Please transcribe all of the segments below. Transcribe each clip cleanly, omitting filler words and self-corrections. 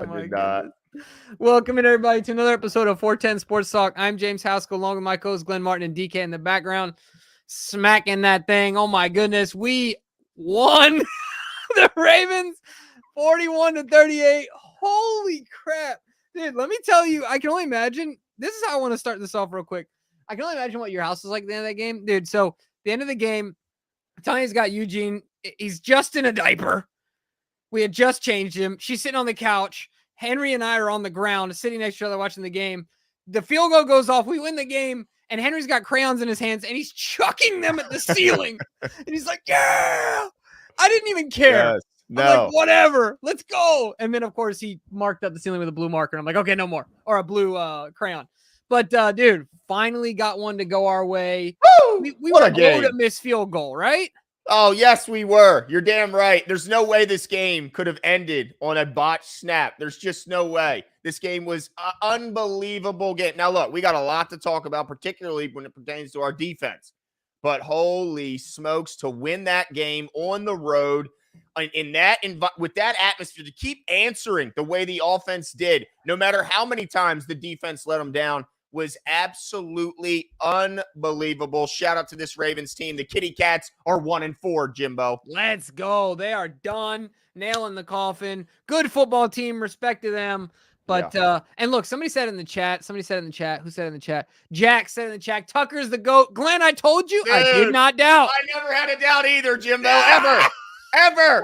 Oh my goodness. Welcome in everybody to another episode of 410 Sports Talk. I'm James Haskell, along with my co-hosts Glenn Martin and DK in the background, smacking that thing. Oh my goodness, we won the Ravens 41-38. Holy crap. Dude, let me tell you, I can only imagine. This is how I want to start this off real quick. I can only imagine what your house was like at the end of that game. Dude, so the end of the game, Tanya's got Eugene. He's just in a diaper. We had just changed him. She's sitting on the couch. Henry and I are on the ground, sitting next to each other watching the game. The field goal goes off. We win the game, and Henry's got crayons in his hands, and he's chucking them at the ceiling. And he's like, yeah! I didn't even care. Yes, no. I'm like, whatever. Let's go. And then, of course, he marked up the ceiling with a blue marker. I'm like, okay, no more. Or a blue crayon. But, dude, finally got one to go our way. Woo! We What were a game. to miss field goal, right? Oh, yes, we were. You're damn right. There's no way this game could have ended on a botched snap. There's just no way. This game was an unbelievable game. Now, look, we got a lot to talk about, particularly when it pertains to our defense. But holy smokes, to win that game on the road with that atmosphere, to keep answering the way the offense did, no matter how many times the defense let them down, was absolutely unbelievable. Shout out to this Ravens team. The Kitty Cats are 1-4, Jimbo. Let's go. They are done. Nail in the coffin. Good football team. Respect to them. But, and look, somebody said in the chat. Who said it in the chat? Jack said in the chat, Tucker's the GOAT. Glenn, I told you. Dude, I did not doubt. I never had a doubt either, Jimbo. Ever.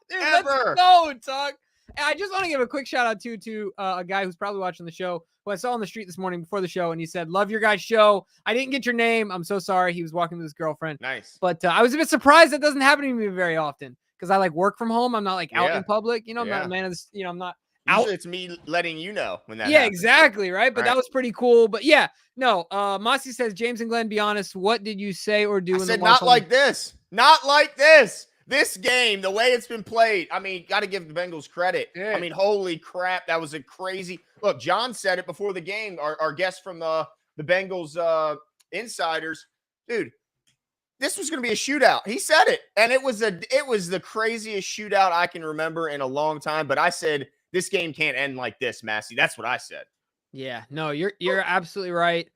Dude, Ever. Let's go, Tuck. I just want to give a quick shout out to a guy who's probably watching the show, who I saw on the street this morning before the show, and he said, love your guys' show. I didn't get your name. I'm so sorry. He was walking with his girlfriend. Nice. But I was a bit surprised that doesn't happen to me very often because I work from home. I'm not out in public. I'm not a man of this, I'm not out. Usually it's me letting you know when that Yeah, happens. exactly, right? But that was pretty cool. But yeah, no, Mossy says, James and Glenn, be honest, what did you say or do? I said not like this. Not like this. This game, the way it's been played, I mean, got to give the Bengals credit. Yeah. I mean, holy crap, that was a crazy – look, John said it before the game, our guest from the Bengals insiders. Dude, this was going to be a shootout. He said it, and it was the craziest shootout I can remember in a long time. But I said, this game can't end like this, Massey. That's what I said. Yeah, no, you're absolutely right.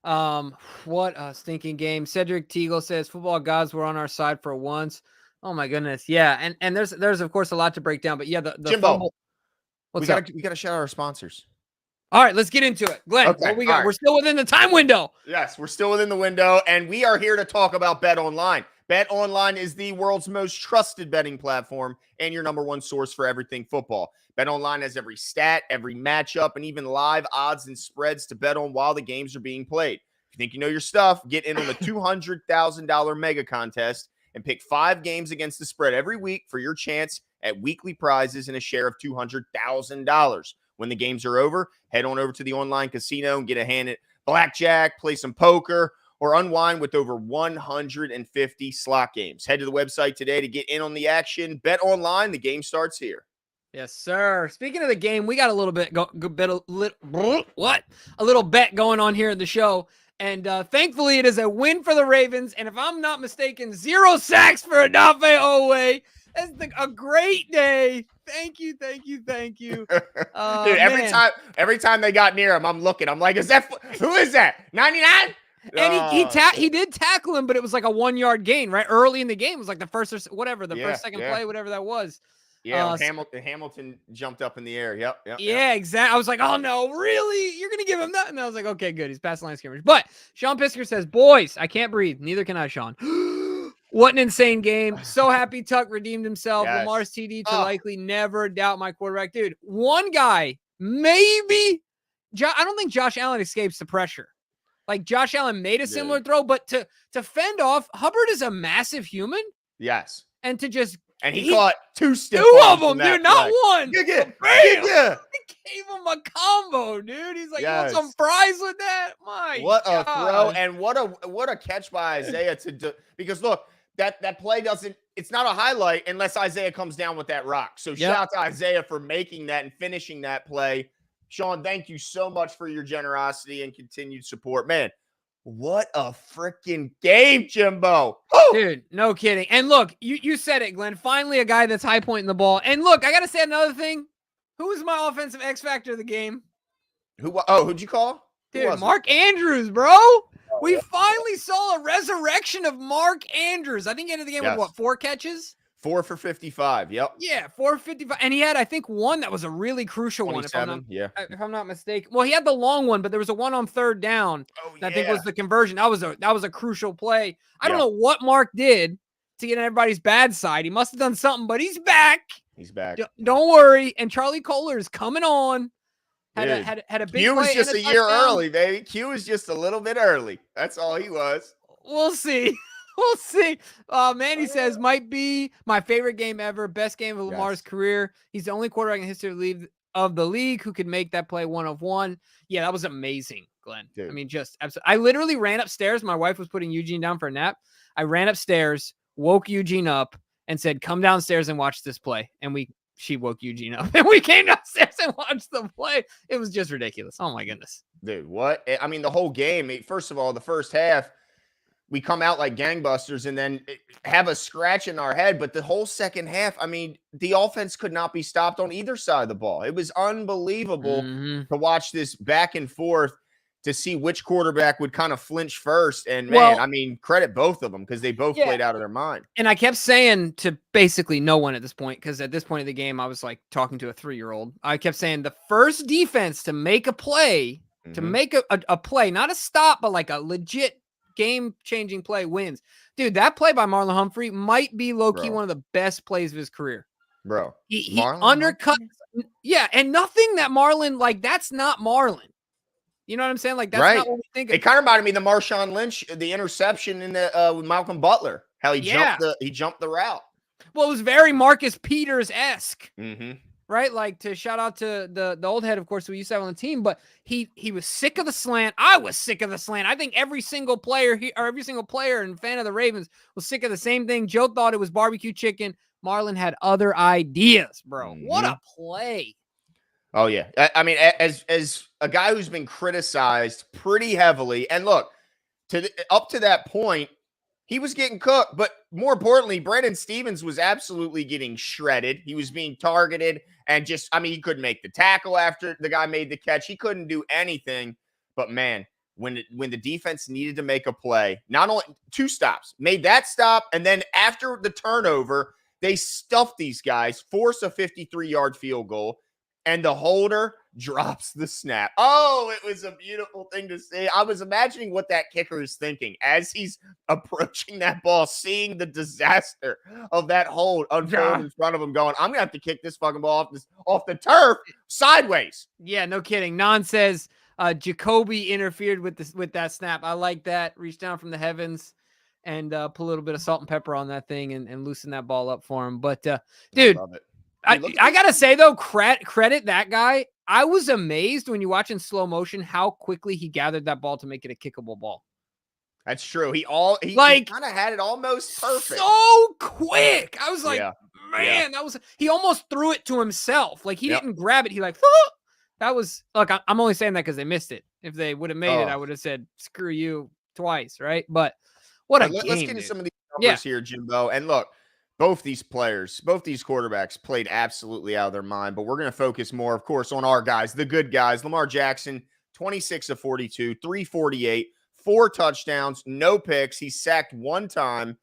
What a stinking game. Cedric Teagle says, football gods were on our side for once. Oh my goodness. Yeah. And there's of course a lot to break down, but yeah, the Jimbo, fumble. we got to shout out our sponsors. All right, let's get into it. Glenn, what we got? Right. We're still within the time window. Yes, we're still within the window, and we are here to talk about BetOnline. BetOnline is the world's most trusted betting platform and your number one source for everything football. BetOnline has every stat, every matchup, and even live odds and spreads to bet on while the games are being played. If you think you know your stuff, get in on the $200,000 mega contest and pick 5 games against the spread every week for your chance at weekly prizes and a share of $200,000. When the games are over, head on over to the online casino and get a hand at blackjack, play some poker, or unwind with over 150 slot games. Head to the website today to get in on the action. Bet online, the game starts here. Yes, sir. Speaking of the game, we got a little bit a little bet going on here in the show. And thankfully, it is a win for the Ravens. And if I'm not mistaken, 0 sacks for Odafe Oweh. That's a great day. Thank you. Dude, every time they got near him, I'm looking. I'm like, who is that? 99? And he did tackle him, but it was like a 1-yard gain, right? Early in the game. It was like the first or whatever, first, second play, whatever that was. Yeah, Hamilton jumped up in the air. Yep. Yeah, exactly. I was like, oh, no, really? You're going to give him that? And I was like, okay, good. He's past the line of scrimmage. But Sean Pisker says, boys, I can't breathe. Neither can I, Sean. What an insane game. So happy Tuck redeemed himself. Yes. Lamar's TD to likely never doubt my quarterback. Dude, one guy, maybe. I don't think Josh Allen escapes the pressure. Like, Josh Allen made a similar throw, but to fend off, Hubbard is a massive human. Yes. And to just... And he caught 2 stiff two of them, dude, not play. one. Yeah. He gave him a combo, dude. He's like, yes. You want some fries with that? What a throw, and what a catch by Isaiah because look, that play it's not a highlight unless Isaiah comes down with that rock. So shout out to Isaiah for making that and finishing that play. Sean, thank you so much for your generosity and continued support. Man, what a freaking game, Jimbo. Dude, no kidding. And look, you said it, Glenn. Finally, a guy that's high pointing the ball. And look, I got to say another thing. Who was my offensive X factor of the game? Who'd you call? Dude, Mark Andrews, bro. We finally saw a resurrection of Mark Andrews. I think he ended the game with what, 4 catches? 4 for 55. Yep. Yeah, 455. And he had, I think, one that was a really crucial one. If I'm not mistaken. Well, he had the long one, but there was a one on 3rd down. I think was the conversion. That was a crucial play. I don't know what Mark did to get on everybody's bad side. He must have done something, but he's back. He's back. Don't worry. And Charlie Kohler is coming on. Had a big Q play. was just a year early, baby. Q was just a little bit early. That's all he was. We'll see. We'll see. Manny says, might be my favorite game ever. Best game of Lamar's career. He's the only quarterback in history of the league who could make that play 1 of 1. Yeah, that was amazing, Glenn. Dude. I mean, just absolutely. I literally ran upstairs. My wife was putting Eugene down for a nap. I ran upstairs, woke Eugene up, and said, come downstairs and watch this play. And she woke Eugene up, and we came downstairs and watched the play. It was just ridiculous. Oh, my goodness. Dude, what? I mean, the whole game, first of all, the first half, we come out like gangbusters and then have a scratch in our head. But the whole second half, I mean, the offense could not be stopped on either side of the ball. It was unbelievable to watch this back and forth to see which quarterback would kind of flinch first. And, man, I mean, credit both of them because they both played out of their mind. And I kept saying to basically no one at this point, because at this point of the game, I was like talking to a 3-year-old. I kept saying the first defense to make a play, to make a play, not a stop, but like a legit game-changing play wins. Dude, that play by Marlon Humphrey might be low-key one of the best plays of his career. Bro. He undercut. Yeah, and nothing that Marlon, like, that's not Marlon. You know what I'm saying? Like, that's not what we think of. It kind of reminded me of the Marshawn Lynch, the interception in the with Malcolm Butler, how he jumped the route. Well, it was very Marcus Peters-esque. Right? Like, to shout out to the old head, of course, we used to have on the team, but he was sick of the slant. I was sick of the slant. I think every single player and fan of the Ravens was sick of the same thing. Joe thought it was barbecue chicken. Marlon had other ideas, bro. What a play. Oh, yeah. I mean, as a guy who's been criticized pretty heavily, and look, up to that point, he was getting cooked, but more importantly, Brandon Stevens was absolutely getting shredded. He was being targeted and he couldn't make the tackle after the guy made the catch. He couldn't do anything. But, man, when the defense needed to make a play, not only 2 stops, made that stop, and then after the turnover, they stuffed these guys, force a 53-yard field goal, and the holder drops the snap. Oh, it was a beautiful thing to see. I was imagining what that kicker is thinking as he's approaching that ball, seeing the disaster of that hold unfold in front of him, going, I'm going to have to kick this fucking ball off the turf sideways. Yeah, no kidding. Non says Jacoby interfered with that snap. I like that. Reached down from the heavens and put a little bit of salt and pepper on that thing and loosen that ball up for him. But, dude, I got to say, though, credit that guy. I was amazed when you watch in slow motion how quickly he gathered that ball to make it a kickable ball. That's true. He kind of had it almost perfect. So quick. I was like, man, he almost threw it to himself. Like, he didn't grab it. He that was, look, I'm only saying that because they missed it. If they would have made it, I would have said, screw you twice, right? But what a game, let's get into some of these numbers here, Jimbo. And look, both these quarterbacks played absolutely out of their mind, but we're going to focus more, of course, on our guys, the good guys. Lamar Jackson, 26 of 42, 348, 4 touchdowns, no picks. He sacked 1 time.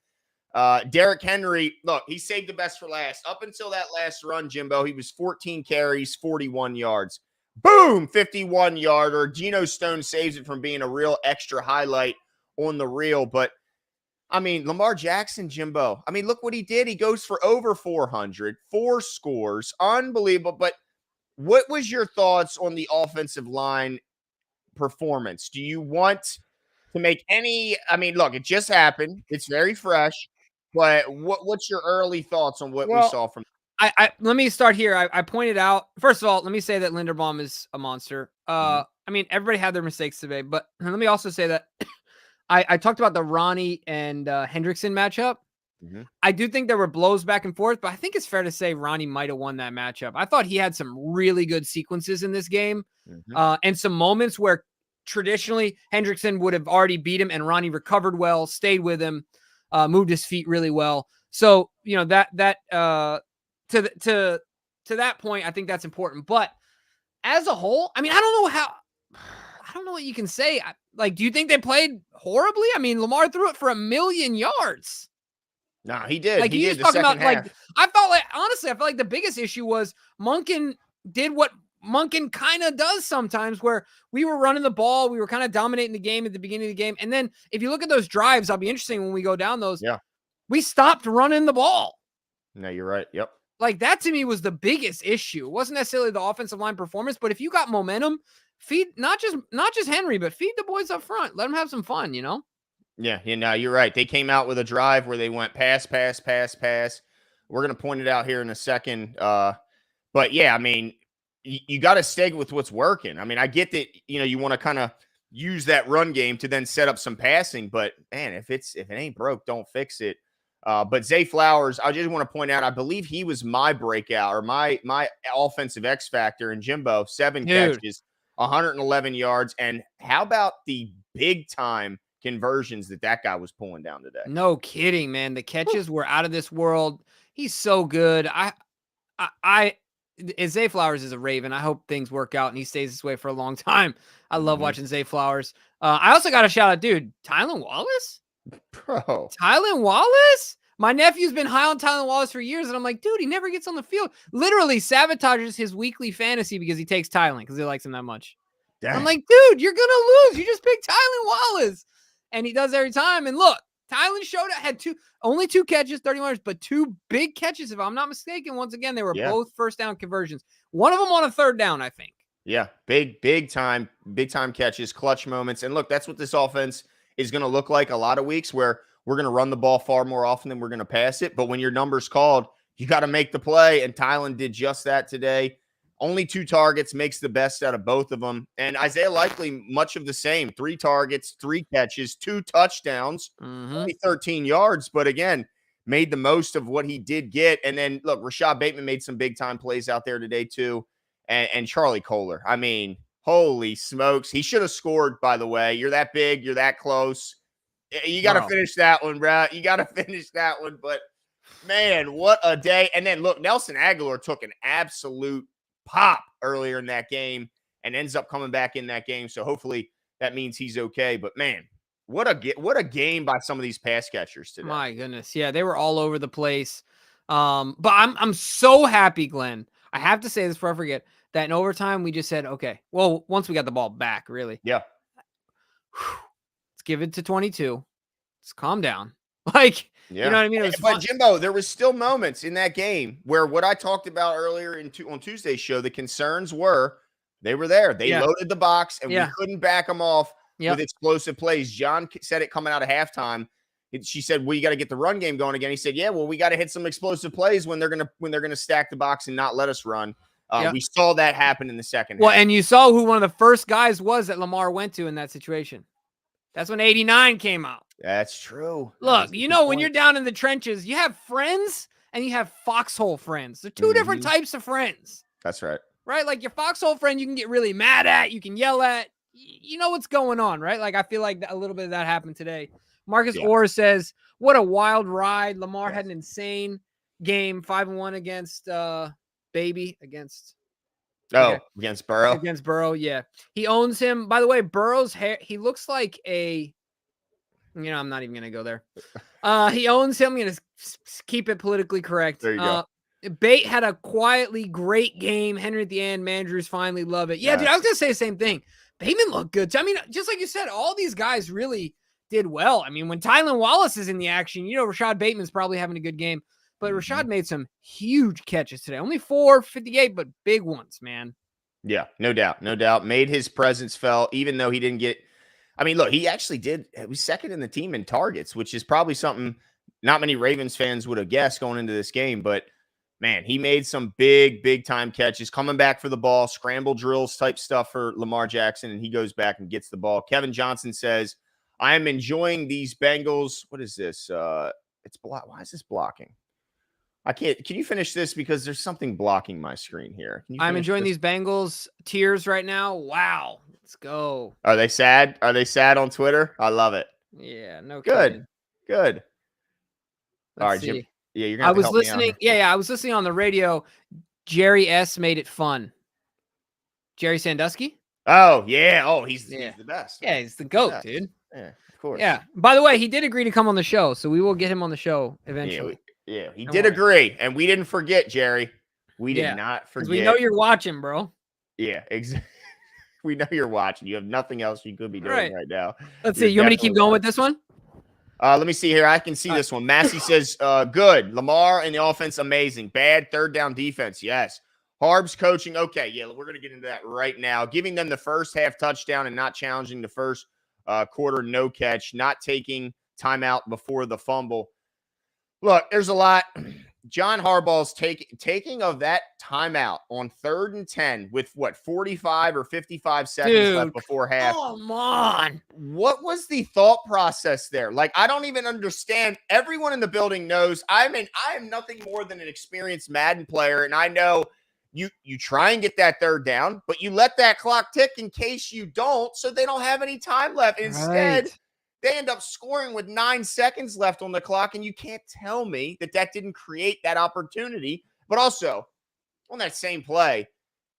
Derrick Henry, look, he saved the best for last. Up until that last run, Jimbo, he was 14 carries, 41 yards. Boom, 51-yarder. Geno Stone saves it from being a real extra highlight on the reel, but I mean, Lamar Jackson, Jimbo. I mean, look what he did. He goes for over 400, 4 scores. Unbelievable. But what was your thoughts on the offensive line performance? Do you want to make any – I mean, look, it just happened. It's very fresh. But what's your early thoughts on what we saw from let me start here. I pointed out – first of all, let me say that Linderbaum is a monster. I mean, everybody had their mistakes today. But let me also say that – I talked about the Ronnie and Hendrickson matchup. I do think there were blows back and forth, but I think it's fair to say Ronnie might have won that matchup. I thought he had some really good sequences in this game and some moments where traditionally Hendrickson would have already beat him and Ronnie recovered well, stayed with him, moved his feet really well. So, you know, to to that point, I think that's important. But as a whole, I mean, I don't know what you can say. Like, do you think they played horribly? I mean, Lamar threw it for 1,000,000 yards. No, he did. Like, He you did just the talking second about, like, half. I felt like, honestly, I felt like the biggest issue was Monken did what Monken kind of does sometimes, where we were running the ball. We were kind of dominating the game at the beginning of the game. And then if you look at those drives, I'll be interesting when we go down those. Yeah. We stopped running the ball. No, you're right. Yep. Like, that to me was the biggest issue. It wasn't necessarily the offensive line performance, but if you got momentum, feed not just Henry, but feed the boys up front. Let them have some fun, you know? Yeah, no, you're right. They came out with a drive where they went pass, pass, pass, pass. We're going to point it out here in a second. But yeah, I mean, you got to stay with what's working. I mean, I get that, you want to kind of use that run game to then set up some passing, but man, if it ain't broke, don't fix it. But Zay Flowers, I just want to point out, I believe he was my breakout or my offensive X factor in Jimbo, 7 catches, 111 yards. And how about the big time conversions that guy was pulling down today? No kidding, man. The catches were out of this world. He's so good. Zay Flowers is a Raven. I hope things work out and he stays this way for a long time. I love watching Zay Flowers. I also got a shout out, dude. Tylan Wallace? Bro. Tylan Wallace? My nephew's been high on Tylan Wallace for years, and I'm like, dude, he never gets on the field. Literally sabotages his weekly fantasy because he takes Tylan because he likes him that much. I'm like, dude, you're going to lose. You just picked Tylan Wallace. And he does every time. And look, Tylan showed it, had only 2 catches, 31 yards, but 2 big catches, if I'm not mistaken. Once again, they were both first down conversions. One of them on a 3rd down, I think. Yeah, big time catches, clutch moments. And look, that's what this offense is going to look like a lot of weeks, where we're going to run the ball far more often than we're going to pass it. But when your number's called, you got to make the play. And Tylan did just that today. Only 2 targets, makes the best out of both of them. And Isaiah Likely, much of the same. 3 targets, 3 catches, 2 touchdowns, only 13 yards. But again, made the most of what he did get. And then, look, Rashad Bateman made some big-time plays out there today too. And Charlie Kohler, I mean, holy smokes. He should have scored, by the way. You're that big. You're that close. You got to finish that one, bro. You got to finish that one. But, man, what a day. And then, look, Nelson Aguilar took an absolute pop earlier in that game and ends up coming back in that game. So hopefully that means he's okay. But, man, what a game by some of these pass catchers today. My goodness. Yeah, they were all over the place. But I'm so happy, Glenn. I have to say this before I forget, that in overtime we just said, okay, well, once we got the ball back, really. Yeah. Let's give it to 22. Let's calm down. Like, you know what I mean? It was but Jimbo, there was still moments in that game where what I talked about earlier on Tuesday's show, the concerns were they were there. They loaded the box, and we couldn't back them off with explosive plays. John said it coming out of halftime. She said, well, you got to get the run game going again. He said, yeah, well, we got to hit some explosive plays when they're gonna stack the box and not let us run. We saw that happen in the second half. And you saw who one of the first guys was that Lamar went to in that situation. That's when 89 came out. That's true. Look, when you're down in the trenches, you have friends and you have foxhole friends. They're 2 different types of friends. That's right. Right? Like, your foxhole friend, you can get really mad at, you can yell at. You know what's going on, right? Like, I feel like a little bit of that happened today. Marcus Orr says, what a wild ride. Lamar had an insane game, 5-1 against against Burrow. Against Burrow, yeah. He owns him. By the way, Burrow's hair, he looks like I'm not even going to go there. He owns him. I'm going to keep it politically correct. There you go. Bate had a quietly great game. Henry at the end. Mandrews finally love it. Yeah, dude, I was going to say the same thing. Bateman looked good. I mean, just like you said, all these guys really did well. I mean, when Tylan Wallace is in the action, Rashad Bateman's probably having a good game. But Rashad made some huge catches today. Only 458, but big ones, man. Yeah, no doubt. Made his presence felt, even though he didn't get – I mean, look, he actually did – he was second in the team in targets, which is probably something not many Ravens fans would have guessed going into this game. But, man, he made some big-time catches, coming back for the ball, scramble drills type stuff for Lamar Jackson, and he goes back and gets the ball. Kevin Johnson says, I am enjoying these Bengals. What is this? It's block. Why is this blocking? I can't. Can you finish this? Because there's something blocking my screen here. I'm enjoying these Bengals tears right now. Wow. Let's go. Are they sad? Are they sad on Twitter? I love it. Yeah. No. Good. Kidding. All right, Jim. Yeah, you're gonna. I was listening. Yeah, I was listening on the radio. Jerry S made it fun. Jerry Sandusky? Oh, yeah. Oh, he's the best. Yeah, he's the He's GOAT, best. dude. Yeah, of course. Yeah. By the way, he did agree to come on the show, so we will get him on the show eventually. Yeah, he Don't did worry. agree, and we didn't forget, Jerry. We did Yeah, not 'cause forget. we know you're watching, bro. Yeah, exactly. We know you're watching. You have nothing else you could be doing right now. Let's You're see. You want me to keep definitely going watching. with this one? Let me see here. I can see this one. Massey says, good. Lamar and the offense, amazing. Bad third down defense. Yes. Harb's coaching. Okay. Yeah, we're going to get into that right now. Giving them the first half touchdown and not challenging the first quarter no catch, not taking timeout before the fumble. Look, there's a lot. John Harbaugh's taking of that timeout on 3rd and 10 with 45 or 55 seconds left before half. Come on. What was the thought process there? Like, I don't even understand. Everyone in the building knows I am nothing more than an experienced Madden player, and I know you try and get that third down, but you let that clock tick in case you don't, so they don't have any time left. Instead, they end up scoring with 9 seconds left on the clock, and you can't tell me that didn't create that opportunity. But also, on that same play,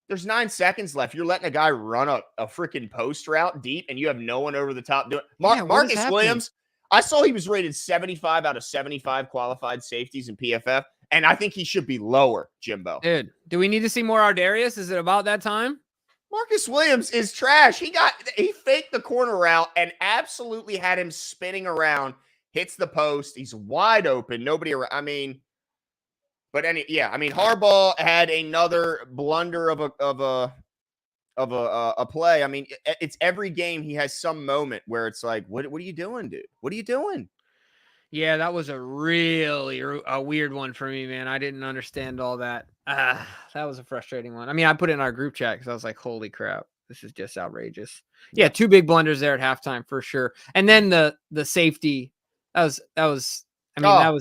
there's 9 seconds left. You're letting a guy run a freaking post route deep, and you have no one over the top doing it. Marcus Williams, I saw he was rated 75 out of 75 qualified safeties in PFF, and I think he should be lower, Jimbo. Dude, do we need to see more Ardarius? Is it about that time? Marcus Williams is trash. He faked the corner route and absolutely had him spinning around, hits the post. He's wide open. Nobody around. Harbaugh had another blunder of a play. I mean, it's every game he has some moment where it's like, what are you doing, dude? What are you doing? Yeah, that was a really weird one for me, man. I didn't understand all that. That was a frustrating one. I mean, I put it in our group chat because I was like, holy crap, this is just outrageous. Yeah, 2 big blunders there at halftime for sure. And then the safety, that was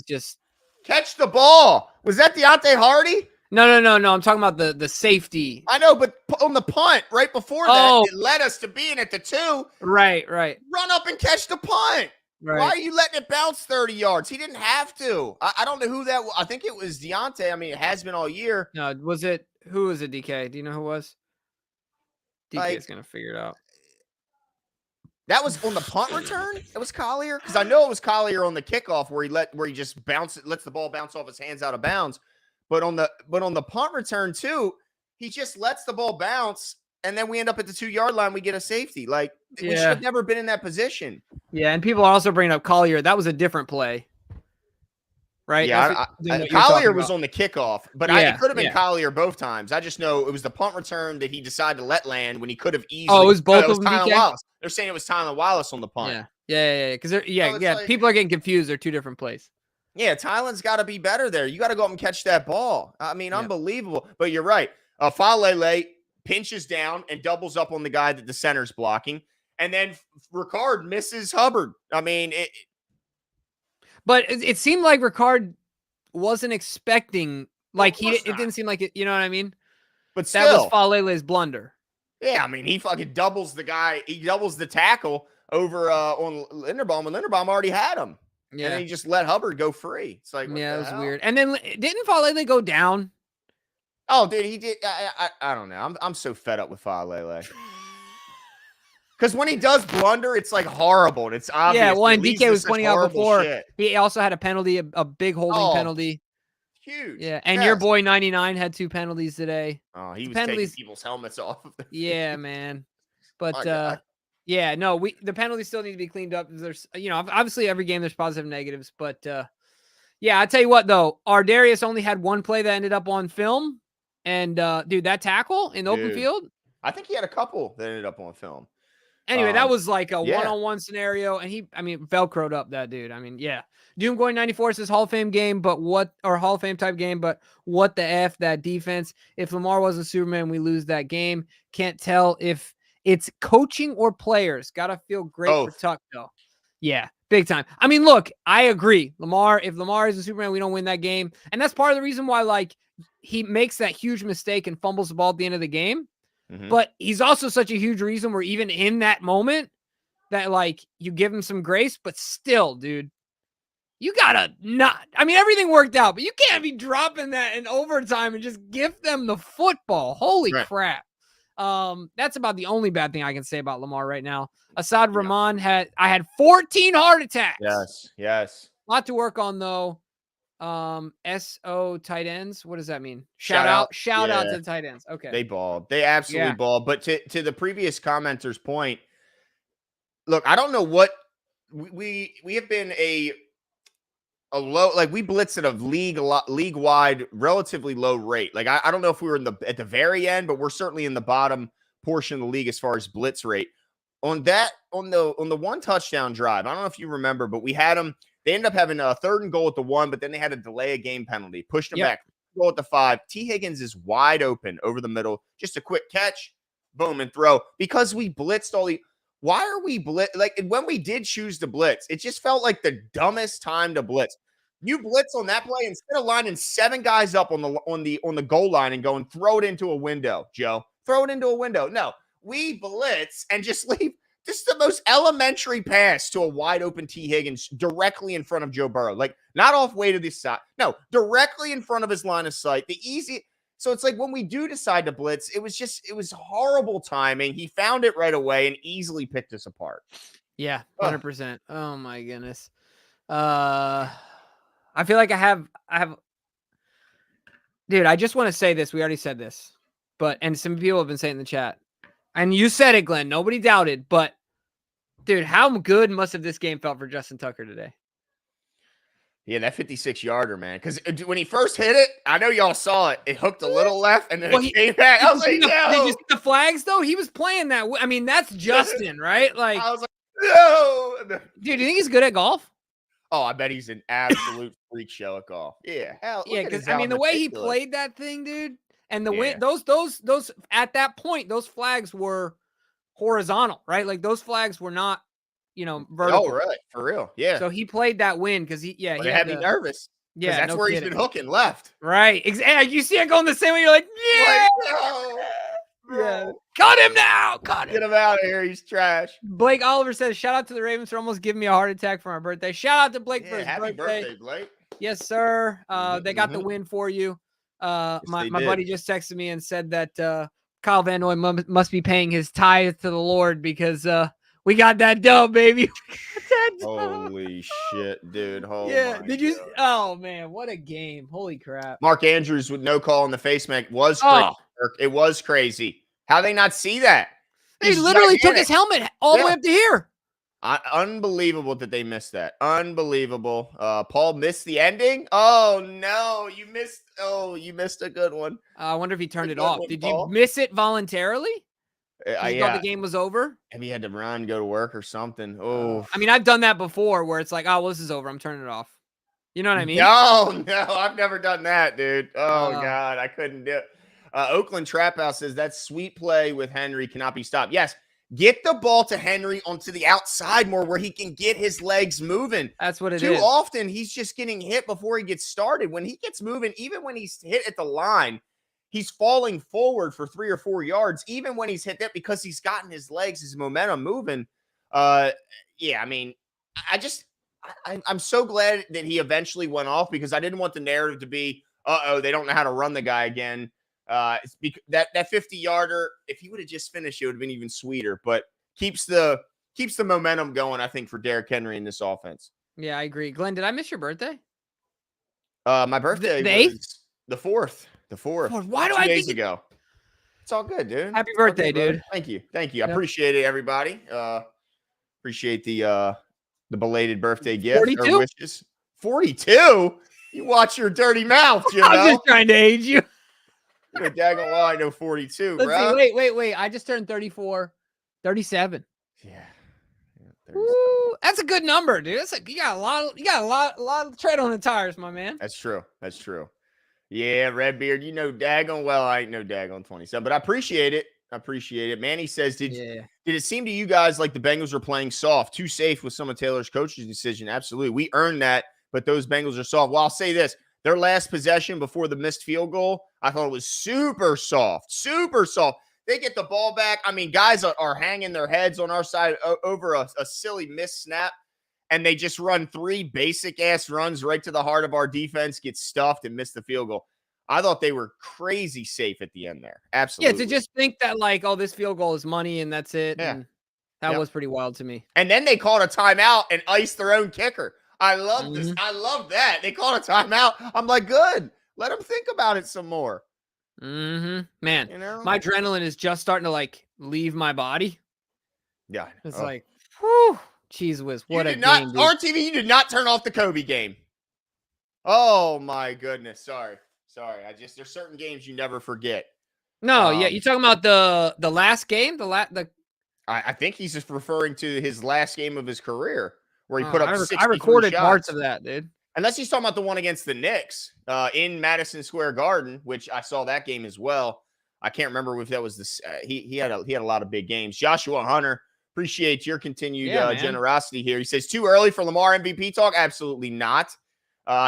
just catch the ball. Was that Deontay Hardy? No. I'm talking about the safety. I know, but on the punt right before that, it led us to being at the 2. Right. Run up and catch the punt. Right. Why are you letting it bounce 30 yards? He didn't have to. I don't know who that was. I think it was Deontay. I mean, it has been all year. No, who was it, DK? Do you know who it was? DK is going to figure it out. That was on the punt return? It was Collier? Because I know it was Collier on the kickoff where he just lets the ball bounce off his hands out of bounds. But on the punt return too, he just lets the ball bounce, and then we end up at the 2-yard line. We get a safety. Like, we should have never been in that position. Yeah, and people are also bringing up Collier. That was a different play, right? Yeah, Collier was on the kickoff, but it could have been Collier both times. I just know it was the punt return that he decided to let land when he could have easily. Oh, it was both of them. Tylan Wallace. They're saying it was Tylan Wallace on the punt. Yeah. Because people are getting confused. They're 2 different plays. Yeah, Tylan's got to be better there. You got to go up and catch that ball. I mean, unbelievable. But you're right. Falele pinches down and doubles up on the guy that the center's blocking. And then Ricard misses Hubbard. I mean, but it seemed like Ricard wasn't expecting, it didn't seem like it, you know what I mean? But still, that was Falele's blunder. Yeah, I mean, he fucking doubles the guy. He doubles the tackle over on Linderbaum, and Linderbaum already had him. Yeah. And then he just let Hubbard go free. It's like, it was weird. And then didn't Falele go down? Oh, dude, he did. I don't know. I'm so fed up with Falele. Because when he does blunder, it's like horrible, and it's obvious. Yeah, well, and DK was pointing out before, shit. He also had a penalty, a big holding penalty. Huge. Yeah, and your boy 99 had 2 penalties today. Oh, he was taking people's helmets off. Yeah, man. But the penalties still need to be cleaned up. There's, obviously every game there's positive and negatives, but I tell you what though, Ardarius only had 1 play that ended up on film, and dude, that tackle in the open field. I think he had a couple that ended up on film. Anyway, that was like a one-on-one scenario, and Velcroed up that dude. I mean, yeah. Doom going 94 says Hall of Fame game, Hall of Fame type game, but what the F, that defense. If Lamar wasn't Superman, we lose that game. Can't tell if it's coaching or players. Gotta feel great for Tuck, though. Yeah, big time. I mean, look, I agree. If Lamar isn't Superman, we don't win that game. And that's part of the reason why, he makes that huge mistake and fumbles the ball at the end of the game. Mm-hmm. But he's also such a huge reason where even in that moment that you give him some grace, but still, dude, you gotta not. I mean, everything worked out, but you can't be dropping that in overtime and just gift them the football. Holy crap. That's about the only bad thing I can say about Lamar right now. Asad Rahman had 14 heart attacks. Yes. A lot to work on though. SO tight ends. What does that mean? Shout out to the tight ends. Okay. They balled. They absolutely balled. But to the previous commenter's point, look, I don't know what we have been a low, like we blitz at a league wide, relatively low rate. Like I don't know if we were at the very end, but we're certainly in the bottom portion of the league as far as blitz rate. On the one touchdown drive, I don't know if you remember, but we had them. They ended up having a 3rd and goal at the 1, but then they had to delay a game penalty, pushed them back. Goal at the 5. T. Higgins is wide open over the middle, just a quick catch, boom, and throw. Because we blitzed all the. Why are we blitz? Like when we did choose to blitz, it just felt like the dumbest time to blitz. You blitz on that play instead of lining 7 guys up on the goal line and going throw it into a window, Joe. Throw it into a window. No, we blitz and just leave. This is the most elementary pass to a wide open T. Higgins directly in front of Joe Burrow. Like not off way to the side. No, directly in front of his line of sight. The easy. So it's like when we do decide to blitz, it was horrible timing. He found it right away and easily picked us apart. Yeah, 100%. Oh my goodness. I feel like I have, dude, I just want to say this. We already said this, and some people have been saying in the chat, and you said it, Glenn, nobody doubted, but dude, how good must have this game felt for Justin Tucker today? Yeah, that 56-yarder, man. Because when he first hit it, I know y'all saw it. It hooked a little left, and then it came back. I was like, no. Did you see the flags, though? He was playing that. I mean, that's Justin, right? Like, I was like, no. Dude, do you think he's good at golf? Oh, I bet he's an absolute freak show at golf. Yeah, hell, yeah. Because I mean, the way he played that thing, dude, and the way those at that point, those flags were horizontal, right? Like those flags were not, vertical. Oh, right, for real. Yeah. So he played that win because he had me nervous. Yeah, that's where he's been hooking left. Right. Exactly. You see it going the same way. You're like, yeah. Yeah. Cut him now. Get him out of here. He's trash. Blake Oliver says, shout out to the Ravens for almost giving me a heart attack for my birthday. Shout out to Blake for his happy birthday, Blake. Yes, sir. They got the win for you. My buddy just texted me and said that Kyle Van Noy must be paying his tithe to the Lord because we got that dub, baby. Holy shit, dude. Did you? Oh, man. What a game. Holy crap. Mark Andrews with no call in the face mask was crazy. It was crazy. How they not see that? He literally took his helmet all the way up to here. Unbelievable that they missed that. Unbelievable. Paul missed the ending. Oh, no. You missed a good one. I wonder if he turned it off. Did you miss it voluntarily? You thought the game was over? Maybe he had to run, go to work or something. Oh, I mean, I've done that before where it's like, oh, well, this is over. I'm turning it off. You know what I mean? No, I've never done that, dude. Oh, God, I couldn't do it. Oakland Trap House says that sweet play with Henry cannot be stopped. Yes, get the ball to Henry onto the outside more where he can get his legs moving. That's what it is. Too often, he's just getting hit before he gets started. When he gets moving, even when he's hit at the line, he's falling forward for 3 or 4 yards, even when he's hit that because he's gotten his legs, his momentum moving. I mean, I'm so glad that he eventually went off because I didn't want the narrative to be, they don't know how to run the guy again. It's because that 50-yarder, if he would have just finished, it would have been even sweeter. But keeps the momentum going, I think, for Derrick Henry in this offense. Yeah, I agree. Glenn, did I miss your birthday? My birthday was the 4th. The 4th. Why do 2 I days think ago? It's all good, dude. Happy birthday, dude. Thank you. I appreciate it, everybody. Appreciate the belated birthday gift. 42? Or wishes. 42? You watch your dirty mouth, Jimbo. I'm just trying to age you. You're a daggone lie, I know 42, Let's bro. See, wait. I just turned 34. 37. Yeah. Ooh, that's a good number, dude. You got a lot of tread on the tires, my man. That's true. Yeah, Redbeard, you know daggone well I ain't no daggone 27, but I appreciate it. Manny says, did it seem to you guys like the Bengals were playing soft, too safe with some of Taylor's coach's decision? Absolutely. We earned that, but those Bengals are soft. Well, I'll say this. Their last possession before the missed field goal, I thought it was super soft. They get the ball back. I mean, guys are hanging their heads on our side over a silly missed snap. and they just run 3 basic ass runs right to the heart of our defense, get stuffed, and miss the field goal. I thought they were crazy safe at the end there. Yeah, Absolutely. to just think that like, oh, this field goal is money and that's it. Yeah. And that Yep. was pretty wild to me. And then they called a timeout and iced their own kicker. I love this. Mhm. I love that. They called a timeout. I'm like, good. Let them think about it some more. Man, You know? my adrenaline is just starting to like leave my body. Yeah. It's like, whew, cheese whiz. What a game, dude. RTV, you did not turn off the Kobe game. Oh my goodness. Sorry. There's certain games you never forget. No, yeah, you talking about the last game? I think he's just referring to his last game of his career where he put up 63 I recorded shots. parts of that, dude. Unless he's talking about the one against the Knicks in Madison Square Garden, which I saw that game as well. I can't remember if that was this. He had a lot of big games. Joshua Hunter, appreciate your continued generosity here. He says, too early for Lamar MVP talk? Absolutely not.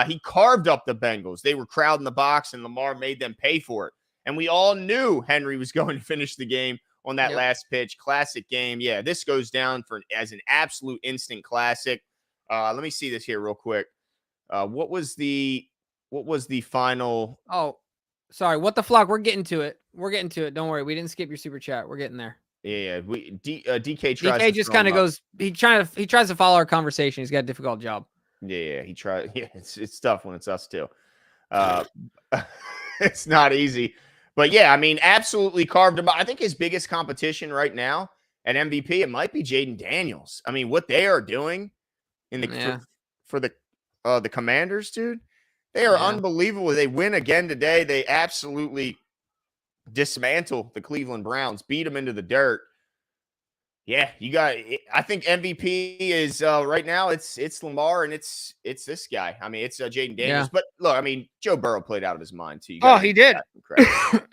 He carved up the Bengals. They were crowding the box, and Lamar made them pay for it. And we all knew Henry was going to finish the game on that last pitch. Classic game. Yeah, this goes down as an absolute instant classic. Let me see this here real quick. What was the final? Oh, sorry. What the flock? We're getting to it. Don't worry. We didn't skip your super chat. We're getting there. Yeah. DK tries. DK just kind of goes. He tries to follow our conversation. He's got a difficult job. Yeah. He tried. Yeah. It's tough when it's us too. It's not easy. But yeah, I mean, absolutely carved him out. I think his biggest competition right now at MVP, it might be Jaden Daniels. I mean, what they are doing in the for the Commanders, dude, they are unbelievable. They win again today. They absolutely dismantle the Cleveland Browns, beat them into the dirt. Yeah, I think MVP is right now. It's Lamar and it's this guy. I mean, it's Jaden Daniels. But look, I mean, Joe Burrow played out of his mind too. He did.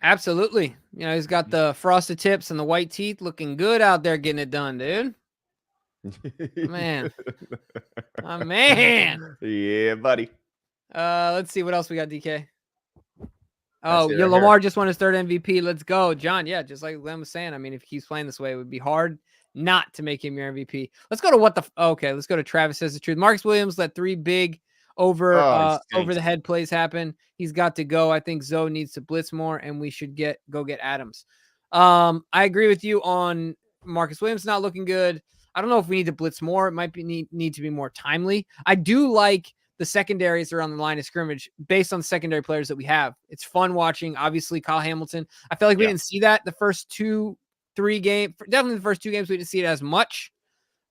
Absolutely. You know, he's got the frosted tips and the white teeth, looking good out there, getting it done, dude. Man, my man. Yeah, buddy. Let's see what else we got. DK. Oh, yeah, Lamar just won his 3rd MVP. Let's go, John. Yeah, just like Glenn was saying. I mean, if he keeps playing this way, it would be hard not to make him your MVP. Let's go to let's go to Travis Says the Truth. Marcus Williams let 3 big over the head plays happen. He's got to go. I think Zoe needs to blitz more, and we should go get Adams. I agree with you on Marcus Williams not looking good. I don't know if we need to blitz more. It might be need to be more timely. I do like the secondaries around the line of scrimmage based on the secondary players that we have. It's fun watching. Obviously, Kyle Hamilton. I feel like we didn't see that the first 2-3 games. Definitely the first 2 games, we didn't see it as much.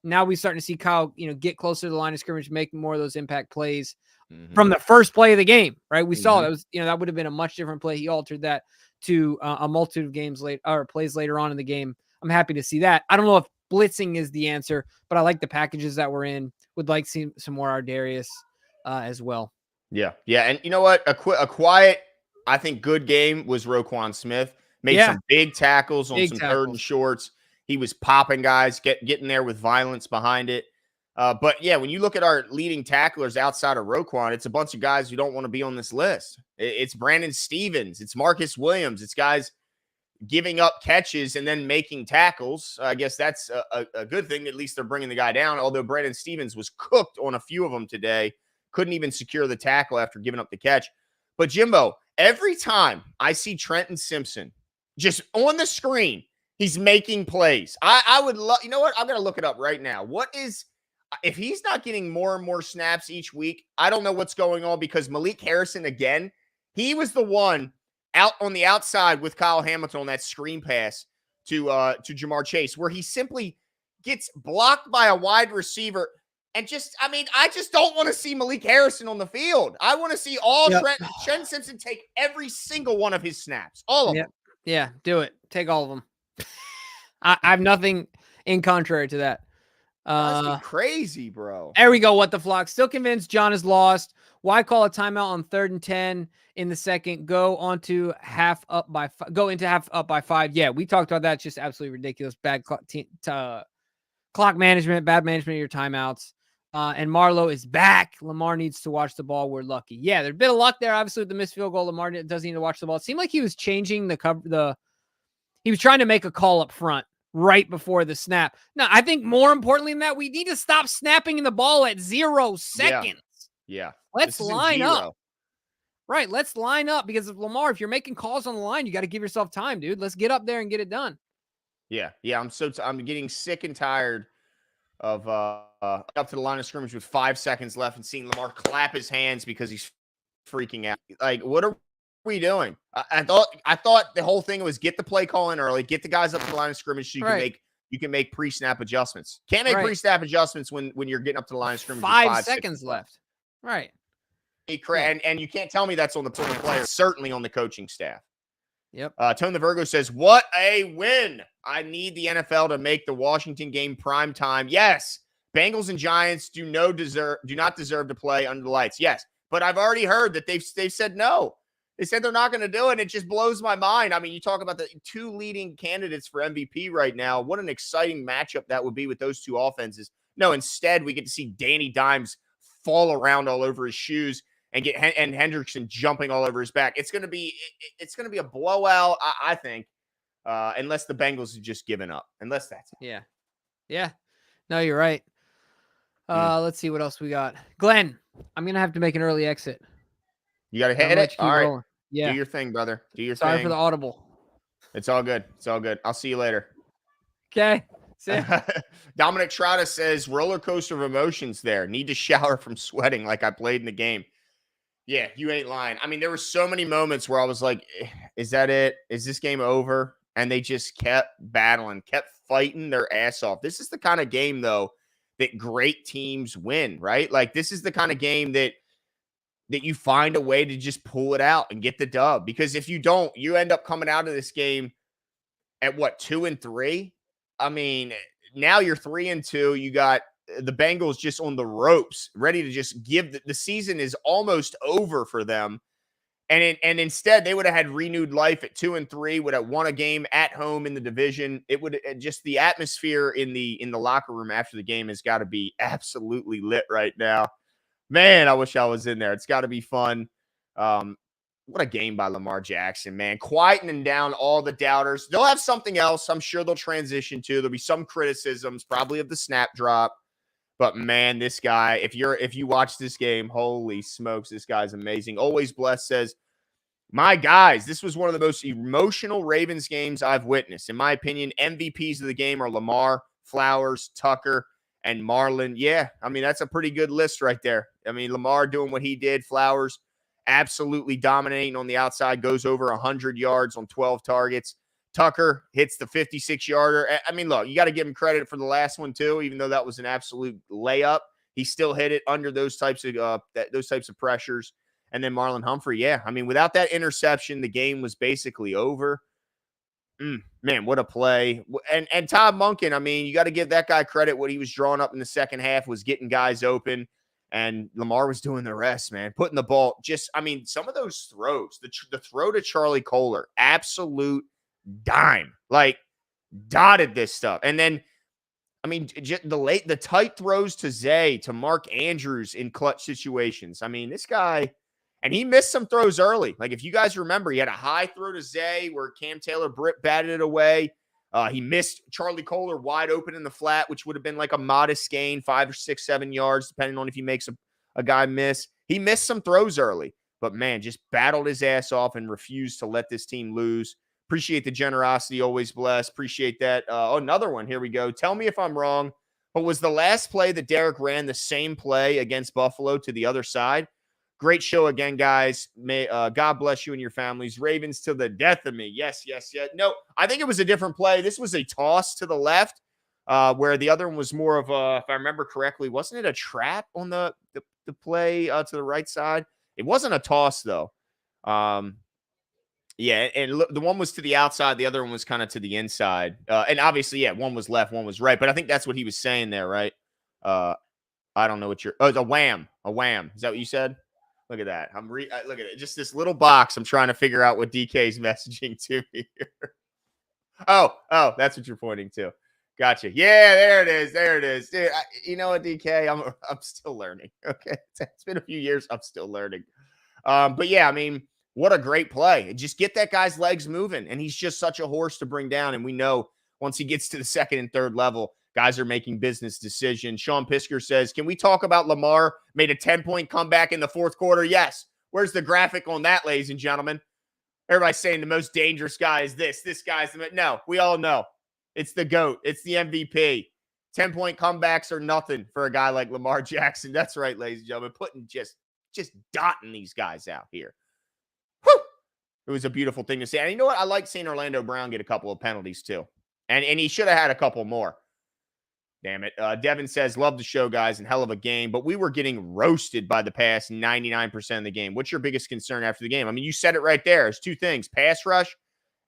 Now we're starting to see Kyle, get closer to the line of scrimmage, make more of those impact plays from the first play of the game, right? We saw that was, that would have been a much different play. He altered that to a multitude of games plays later on in the game. I'm happy to see that. I don't know if blitzing is the answer, but I like the packages that we're in. Would like to see some more Ardarius as well. Yeah. And you know what? A quiet, I think, good game was Roquan Smith. Made some big tackles on some 3rd and shorts. He was popping guys, getting there with violence behind it. But yeah, when you look at our leading tacklers outside of Roquan, it's a bunch of guys who don't want to be on this list. It's Brandon Stevens. It's Marcus Williams. It's guys giving up catches and then making tackles. I guess that's a good thing. At least they're bringing the guy down. Although Brandon Stevens was cooked on a few of them today. Couldn't even secure the tackle after giving up the catch. But Jimbo, every time I see Trenton Simpson just on the screen, he's making plays. I would love, you know what? I'm going to look it up right now. If he's not getting more and more snaps each week, I don't know what's going on, because Malik Harrison, again, he was the one out on the outside with Kyle Hamilton on that screen pass to Jamar Chase, where he simply gets blocked by a wide receiver. And I just don't want to see Malik Harrison on the field. I want to see Trenton Simpson take every single one of his snaps. All of them. Yeah, do it. Take all of them. I have nothing in contrary to that. That's crazy, bro. There we go. What the flock. Still convinced John is lost. Why call a timeout on 3rd and 10 in the second? Go into half up by 5. Yeah, we talked about that. It's just absolutely ridiculous. Bad clock management, bad management of your timeouts. And Marlowe is back. Lamar needs to watch the ball. We're lucky. Yeah, there's a bit of luck there. Obviously, with the missed field goal, Lamar doesn't need to watch the ball. It seemed like he was changing he was trying to make a call up front right before the snap. Now, I think more importantly than that, we need to stop snapping the ball at 0 seconds. Yeah. Let's This isn't line up. Giro. Right. Let's line up because of Lamar, if you're making calls on the line, you got to give yourself time, dude. Let's get up there and get it done. Yeah. Yeah. I'm getting sick and tired of up to the line of scrimmage with 5 seconds left and seeing Lamar clap his hands because he's freaking out. Like, what are we doing? I thought the whole thing was get the play call in early, get the guys up to the line of scrimmage so you can make pre-snap adjustments. Can't make pre-snap adjustments when you're getting up to the line of scrimmage. 5 seconds left. Right. And you can't tell me that's on the players, certainly on the coaching staff. Yep. Tone the Virgo says, what a win. I need the NFL to make the Washington game prime time. Yes. Bengals and Giants do not deserve to play under the lights. Yes. But I've already heard that they've said no. They said they're not going to do it. And it just blows my mind. I mean, you talk about the two leading candidates for MVP right now. What an exciting matchup that would be with those two offenses. No, instead, we get to see Danny Dimes fall around all over his shoes and get and Hendrickson jumping all over his back. It's going to be a blowout, I think, unless the Bengals have just given up. Unless that's it. Yeah. Yeah. No, you're right. Let's see what else we got. Glenn, I'm going to have to make an early exit. You got to hit it? All right. Rolling. Yeah. Do your thing, brother. Do your thing. Sorry for the audible. It's all good. It's all good. I'll see you later. Okay. Dominic Trotta says, roller coaster of emotions there. Need to shower from sweating like I played in the game. Yeah, you ain't lying. I mean, there were so many moments where I was like, is that it? Is this game over? And they just kept battling, kept fighting their ass off. This is the kind of game, though, that great teams win, right? Like, this is the kind of game that you find a way to just pull it out and get the dub. Because if you don't, you end up coming out of this game at what, 2-3? I mean, now you're 3-2. You got the Bengals just on the ropes, ready to just give the season is almost over for them. And instead, they would have had renewed life at 2-3, would have won a game at home in the division. It would just the atmosphere in the locker room after the game has got to be absolutely lit right now. Man, I wish I was in there. It's got to be fun. What a game by Lamar Jackson, man. Quietening down all the doubters. They'll have something else I'm sure they'll transition to. There'll be some criticisms, probably of the snap drop. But, man, this guy, if you watch this game, holy smokes, this guy's amazing. Always Blessed says, my guys, this was one of the most emotional Ravens games I've witnessed. In my opinion, MVPs of the game are Lamar, Flowers, Tucker, and Marlon. Yeah, I mean, that's a pretty good list right there. I mean, Lamar doing what he did. Flowers absolutely dominating on the outside, goes over 100 yards on 12 targets. Tucker hits the 56-yarder. I mean, look, you got to give him credit for the last one too, even though that was an absolute layup. He still hit it under those types of pressures. And then Marlon Humphrey, yeah. I mean, without that interception, the game was basically over. Man, what a play. And Todd Monken, I mean, you got to give that guy credit. What he was drawing up in the second half was getting guys open. And Lamar was doing the rest, man. Putting the ball some of those throws, the throw to Charlie Kohler, absolute dime, like dotted this stuff. And then, I mean, the tight throws to Zay, to Mark Andrews in clutch situations. I mean, this guy, and he missed some throws early. Like, if you guys remember, he had a high throw to Zay where Cam Taylor batted it away. He missed Charlie Kohler wide open in the flat, which would have been like a modest gain, 5 or 6, 7 yards, depending on if he makes a guy miss. He missed some throws early, but man, just battled his ass off and refused to let this team lose. Appreciate the generosity. Always Blessed. Appreciate that. Another one. Here we go. Tell me if I'm wrong, but was the last play that Derek ran the same play against Buffalo to the other side? Great show again, guys. May God bless you and your families. Ravens to the death of me. Yes, yes, yes. No, I think it was a different play. This was a toss to the left, where the other one was more of a, if I remember correctly, wasn't it a trap on the play to the right side? It wasn't a toss, though. Yeah, and the one was to the outside. The other one was kind of to the inside. And obviously, yeah, one was left, one was right. But I think that's what he was saying there, right? I don't know what it's a wham. A wham. Is that what you said? Look at that. Look at it. Just this little box. I'm trying to figure out what DK's messaging to me here. Oh, that's what you're pointing to. Gotcha. Yeah, there it is. There it is. Dude, you know what, DK? I'm still learning. Okay. It's been a few years. I'm still learning. But yeah, I mean, what a great play. Just get that guy's legs moving. And he's just such a horse to bring down. And we know Once he gets to the second and third level, guys are making business decisions. Sean Pisker says, can we talk about Lamar made a 10-point comeback in the fourth quarter? Yes. Where's the graphic on that, ladies and gentlemen? Everybody's saying the most dangerous guy is this. This guy's the... No, we all know. It's the GOAT. It's the MVP. 10-point comebacks are nothing for a guy like Lamar Jackson. That's right, ladies and gentlemen. Putting just dotting these guys out here. Whew! It was a beautiful thing to see. And you know what? I like seeing Orlando Brown get a couple of penalties too. And he should have had a couple more. Damn it. Devin says, love the show, guys, and hell of a game. But we were getting roasted by the pass 99% of the game. What's your biggest concern after the game? I mean, you said it right there. There's two things, pass rush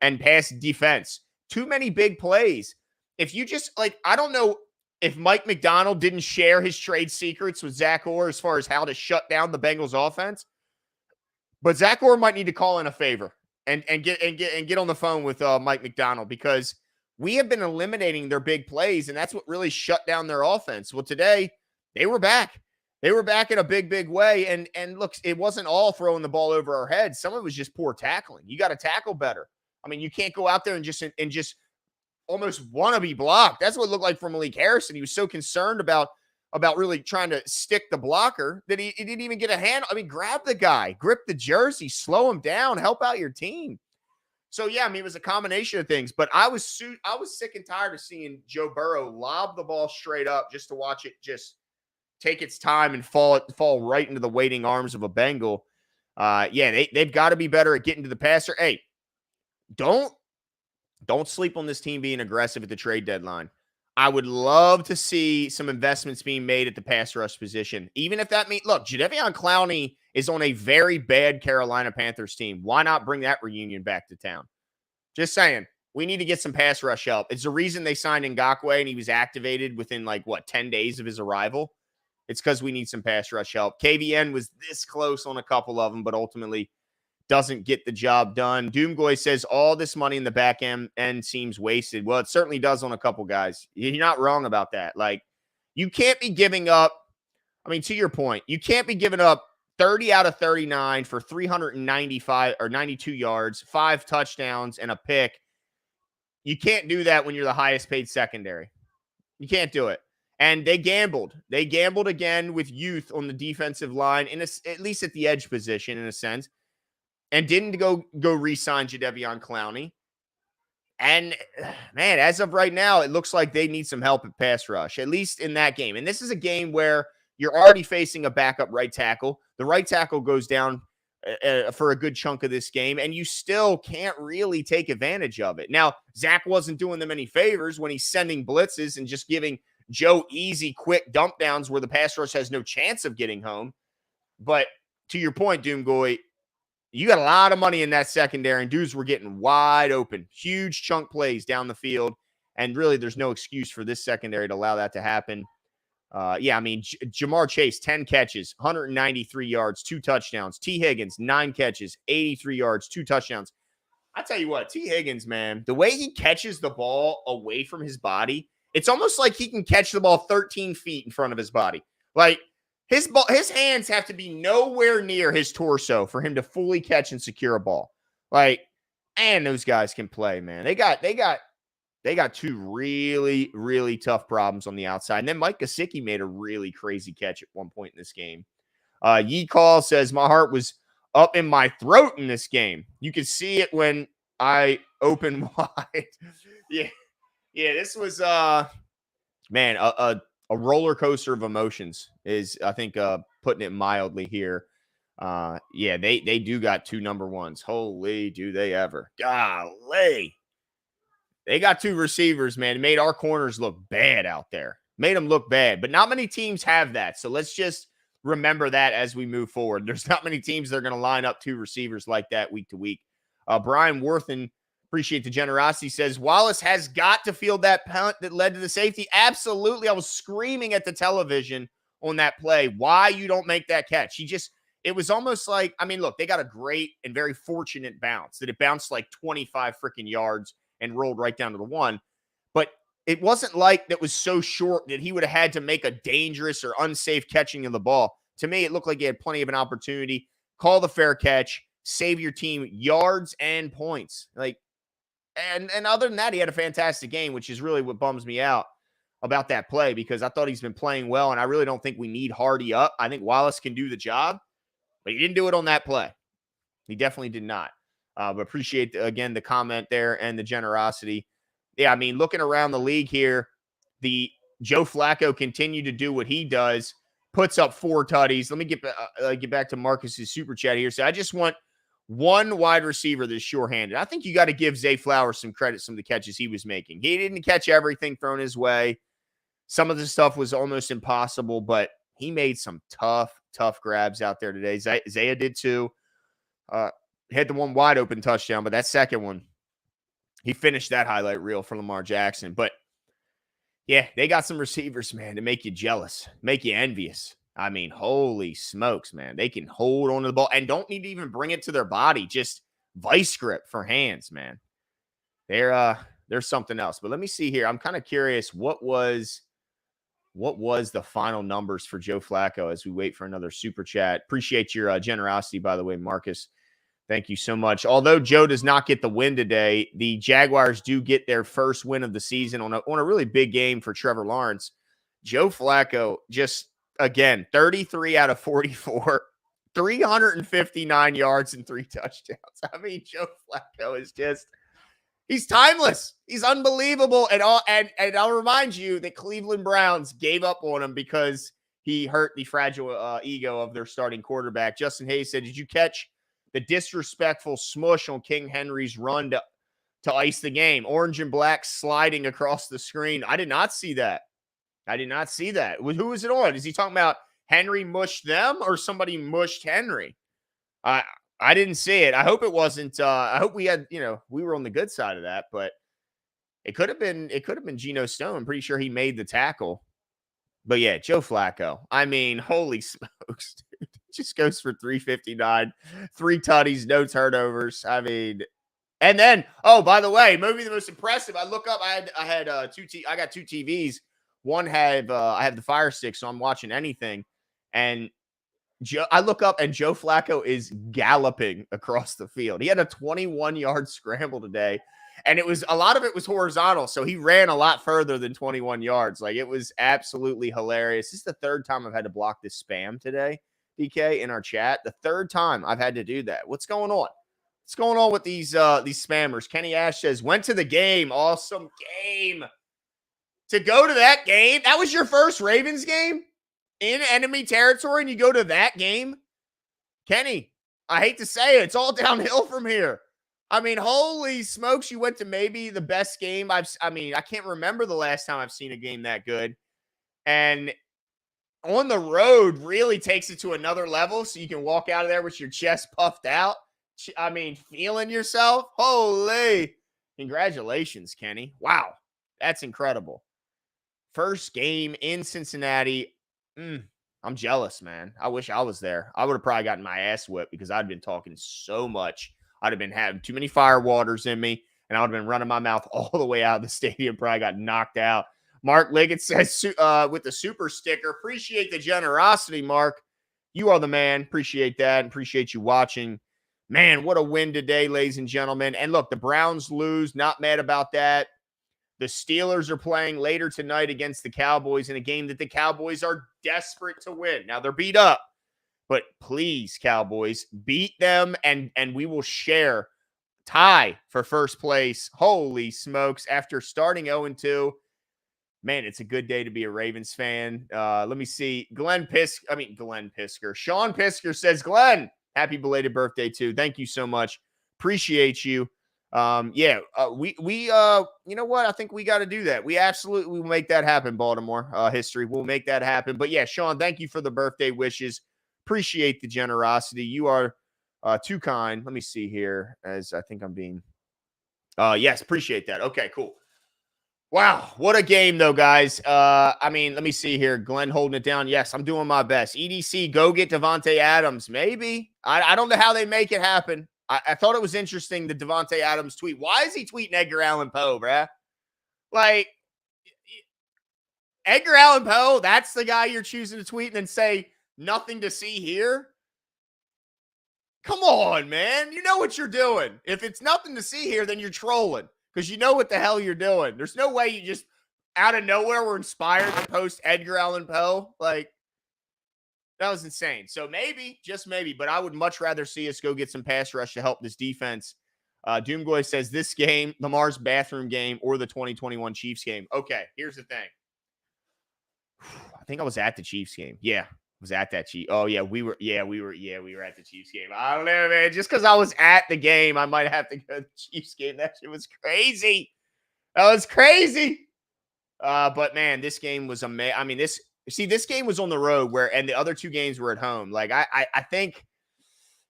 and pass defense. Too many big plays. If you just, like, I don't know if Mike McDonald didn't share his trade secrets with Zach Orr as far as how to shut down the Bengals offense, but Zach Orr might need to call in a favor and get on the phone with Mike McDonald, because we have been eliminating their big plays, and that's what really shut down their offense. Well, today they were back. They were back in a big, big way. And look, it wasn't all throwing the ball over our heads. Some of it was just poor tackling. You got to tackle better. I mean, you can't go out there and just almost want to be blocked. That's what it looked like for Malik Harrison. He was so concerned about really trying to stick the blocker that he didn't even get a hand. I mean, grab the guy, grip the jersey, slow him down, help out your team. So, yeah, I mean, it was a combination of things. But I was sick and tired of seeing Joe Burrow lob the ball straight up just to watch it just take its time and fall right into the waiting arms of a Bengal. They've got to be better at getting to the passer. Hey, don't sleep on this team being aggressive at the trade deadline. I would love to see some investments being made at the pass rush position. Even if that means, look, Jadeveon Clowney is on a very bad Carolina Panthers team. Why not bring that reunion back to town? Just saying. We need to get some pass rush help. It's the reason they signed Ngakoue and he was activated within 10 days of his arrival. It's because we need some pass rush help. KVN was this close on a couple of them, but ultimately doesn't get the job done. Doomgoy says all this money in the back end seems wasted. Well, it certainly does on a couple guys. You're not wrong about that. Like, you can't be giving up. I mean, to your point, you can't be giving up 30 out of 39 for 395 or 92 yards, 5 touchdowns, and a pick. You can't do that when you're the highest paid secondary. You can't do it. And they gambled. They gambled again with youth on the defensive line, at least at the edge position, in a sense, and didn't go re-sign Jadeveon Clowney. And, man, as of right now, it looks like they need some help at pass rush, at least in that game. And this is a game where you're already facing a backup right tackle. The right tackle goes down for a good chunk of this game, and you still can't really take advantage of it. Now, Zach wasn't doing them any favors when he's sending blitzes and just giving Joe easy, quick dump downs where the pass rush has no chance of getting home. But to your point, Doomgoy, you got a lot of money in that secondary, and dudes were getting wide open, huge chunk plays down the field. And really, there's no excuse for this secondary to allow that to happen. Jamar Chase, 10 catches, 193 yards, 2 touchdowns. T. Higgins, 9 catches, 83 yards, 2 touchdowns. I tell you what, T. Higgins, man, the way he catches the ball away from his body, it's almost like he can catch the ball 13 feet in front of his body. Like, his hands have to be nowhere near his torso for him to fully catch and secure a ball. Like, and those guys can play, man. They got 2 really, really tough problems on the outside. And then Mike Gesicki made a really crazy catch at one point in this game. Yee Call says, my heart was up in my throat in this game. You could see it when I opened wide. Yeah, this was, a roller coaster of emotions is, I think, putting it mildly here. They do got 2 number ones. Holy, do they ever. Golly. They got 2 receivers, man. It made our corners look bad out there. Made them look bad. But not many teams have that. So let's just remember that as we move forward. There's not many teams that are going to line up 2 receivers like that week to week. Brian Worthen, appreciate the generosity, says, Wallace has got to field that punt that led to the safety. Absolutely. I was screaming at the television on that play. Why you don't make that catch? It was almost like, I mean, look, they got a great and very fortunate bounce that it bounced like 25 freaking yards and rolled right down to the 1. But it wasn't like that was so short that he would have had to make a dangerous or unsafe catching of the ball. To me, it looked like he had plenty of an opportunity. Call the fair catch, save your team yards and points. Like, And other than that, he had a fantastic game, which is really what bums me out about that play, because I thought he's been playing well, and I really don't think we need Hardy up. I think Wallace can do the job, but he didn't do it on that play. He definitely did not. But appreciate, again, the comment there and the generosity. Yeah, I mean, looking around the league here, the Joe Flacco continued to do what he does, puts up 4 tutties. Let me get back to Marcus's super chat here. So I just want one wide receiver that's sure-handed. I think you got to give Zay Flowers some credit, some of the catches he was making. He didn't catch everything thrown his way. Some of the stuff was almost impossible, but he made some tough grabs out there today. Zaya did too. Had the one wide open touchdown, but that second one, he finished that highlight reel for Lamar Jackson. But yeah, they got some receivers, man, to make you jealous, make you envious. I mean, holy smokes, man. They can hold on to the ball and don't need to even bring it to their body. Just vice grip for hands, man. They're something else. But let me see here. I'm kind of curious, what was the final numbers for Joe Flacco as we wait for another super chat. Appreciate your generosity, by the way, Marcus. Thank you so much. Although Joe does not get the win today, the Jaguars do get their first win of the season on a really big game for Trevor Lawrence. Joe Flacco just, again, 33 out of 44, 359 yards and 3 touchdowns. I mean, Joe Flacco is just, he's timeless. He's unbelievable. And I'll remind you that Cleveland Browns gave up on him because he hurt the fragile ego of their starting quarterback. Justin Hayes said, "Did you catch the disrespectful smush on King Henry's run to ice the game? Orange and black sliding across the screen." I did not see that. Who was it on? Is he talking about Henry mushed them or somebody mushed Henry? I didn't see it. I hope it wasn't. I hope we had, we were on the good side of that, but it could have been Geno Stone. I'm pretty sure he made the tackle. But yeah, Joe Flacco. I mean, holy smokes, dude. Just goes for 359, 3 tutties, no turnovers. I mean, and then, oh, by the way, maybe the most impressive. I look up. I got 2 TVs. One had I have the Fire Stick, so I'm watching anything, and I look up and Joe Flacco is galloping across the field. He had a 21-yard scramble today, and a lot of it was horizontal, so he ran a lot further than 21 yards. Like, it was absolutely hilarious. This is the 3rd time I've had to block this spam today, DK, in our chat. The 3rd time I've had to do that. What's going on? What's going on with these spammers? Kenny Ash says, "Went to the game. Awesome game." To go to that game? That was your first Ravens game? In enemy territory, and you go to that game? Kenny, I hate to say it, it's all downhill from here. I mean, holy smokes, you went to maybe the best game I can't remember the last time I've seen a game that good. And on the road really takes it to another level, so you can walk out of there with your chest puffed out. I mean, feeling yourself. Holy. Congratulations, Kenny. Wow. That's incredible. First game in Cincinnati. I'm jealous, man. I wish I was there. I would have probably gotten my ass whipped because I'd been talking so much. I'd have been having too many fire waters in me, and I would have been running my mouth all the way out of the stadium. Probably got knocked out. Mark Liggett says with the super sticker, appreciate the generosity, Mark. You are the man. Appreciate that. And appreciate you watching. Man, what a win today, ladies and gentlemen. And look, the Browns lose. Not mad about that. The Steelers are playing later tonight against the Cowboys in a game that the Cowboys are desperate to win. Now, they're beat up, but please, Cowboys, beat them, and we will share tie for first place. Holy smokes. After starting 0-2, man, it's a good day to be a Ravens fan. Let me see. Sean Pisker says, "Glenn, happy belated birthday, too. Thank you so much. Appreciate you." We you know what? I think we got to do that. We absolutely will make that happen, Baltimore history. We'll make that happen. But yeah, Sean, thank you for the birthday wishes. Appreciate the generosity. You are too kind. Let me see here, as I think I'm being, yes, appreciate that. Okay, cool. Wow, what a game though, guys. Let me see here. Glenn holding it down. Yes, I'm doing my best. EDC, go get Devontae Adams. Maybe. I don't know how they make it happen. I thought it was interesting, the Devontae Adams tweet. Why is he tweeting Edgar Allan Poe, bruh? Like, Edgar Allan Poe, that's the guy you're choosing to tweet and then say, "Nothing to see here"? Come on, man. You know what you're doing. If it's nothing to see here, then you're trolling. because you know what the hell you're doing. There's no way you just out of nowhere were inspired to post Edgar Allan Poe. Like, that was insane. So maybe, just maybe, but I would much rather see us go get some pass rush to help this defense. Doomgoy says this game, Lamar's bathroom game or the 2021 Chiefs game. Okay, here's the thing. I think I was at the Chiefs game. Yeah, I was at that Chiefs. Oh yeah, we were at the Chiefs game. I don't know, man. Just because I was at the game, I might have to go to the Chiefs game. That shit was crazy. That was crazy. But man, this game was amazing. I mean, this game was on the road and the other two games were at home. Like I think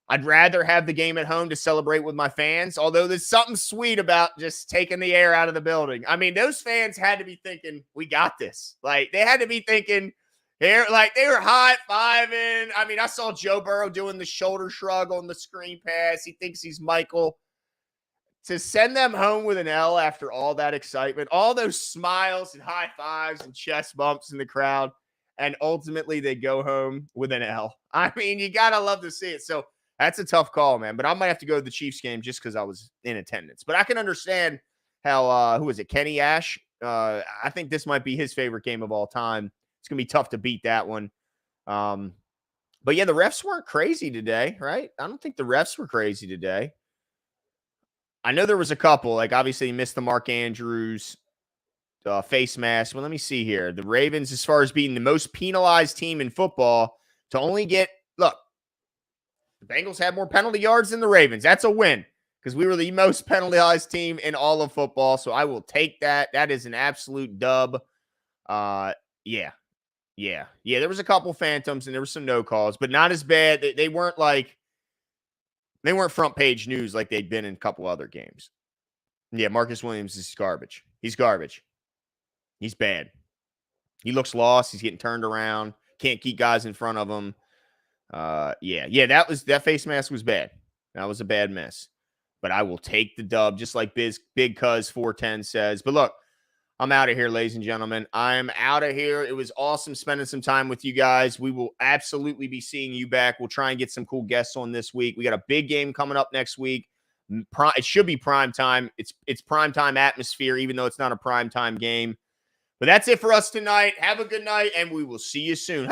I'd rather have the game at home to celebrate with my fans, although there's something sweet about just taking the air out of the building. I mean, those fans had to be thinking, we got this. Like, they had to be thinking, here, like, they were high-fiving. I mean, I saw Joe Burrow doing the shoulder shrug on the screen pass. He thinks he's Michael. To send them home with an L after all that excitement, all those smiles and high fives and chest bumps in the crowd, and ultimately they go home with an L. I mean, you got to love to see it. So, that's a tough call, man. But I might have to go to the Chiefs game just because I was in attendance. But I can understand how, who is it, Kenny Ash? I think this might be his favorite game of all time. It's going to be tough to beat that one. But yeah, the refs weren't crazy today, right? I don't think the refs were crazy today. I know there was a couple. Like, obviously, he missed the Mark Andrews face mask. Well, let me see here. The Ravens, as far as being the most penalized team in football, to only get, look, the Bengals had more penalty yards than the Ravens. That's a win because we were the most penalized team in all of football. So I will take that. That is an absolute dub. Yeah. There was a couple phantoms and there were some no calls, but not as bad. They weren't front page news like they'd been in a couple other games. Yeah, Marcus Williams is garbage. He's garbage. He's bad. He looks lost. He's getting turned around. Can't keep guys in front of him. That face mask was bad. That was a bad mess. But I will take the dub, just like Big Cuz 410 says. But look, I'm out of here, ladies and gentlemen. I'm out of here. It was awesome spending some time with you guys. We will absolutely be seeing you back. We'll try and get some cool guests on this week. We got a big game coming up next week. It should be prime time. It's prime time atmosphere, even though it's not a prime time game. But that's it for us tonight. Have a good night, and we will see you soon.